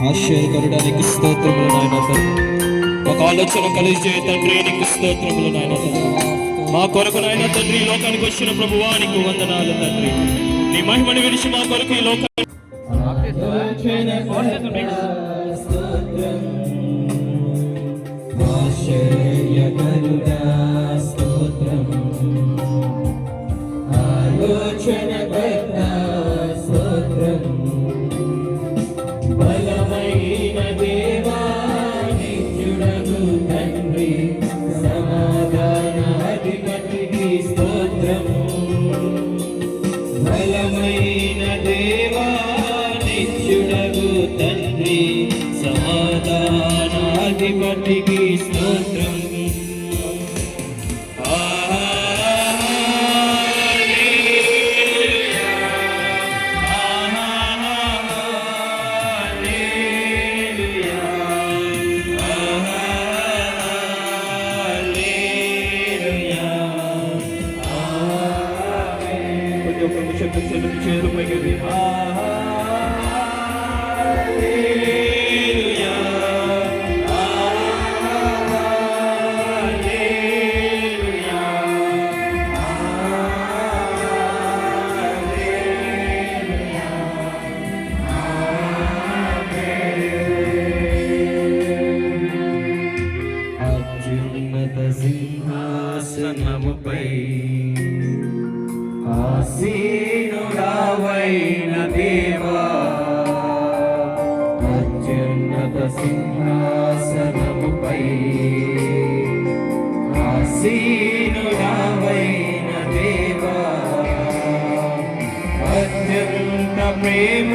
ఆశీర్వదించడానికి స్తోత్రములు నాయన తండ్రి. ఒక ఆలోచన కలిగే తండ్రి నీకు స్తోత్రములు నాయన తండ్రి. మా కొరకు నాయన తండ్రి ఈ లోకానికి వచ్చిన ప్రభువా నీకు వందనాలు తండ్రి. నీ మహిమను విడిచి మా కొరకు ఈ లోకానికి సమాధానాధిపతికి స్తోత్రం. సింహాసనముపై ఆసీనుడవైన దేవా, అత్యున్నత సింహాసనముపై ఆసీనుడవైన దేవా, అత్యంత ప్రేమ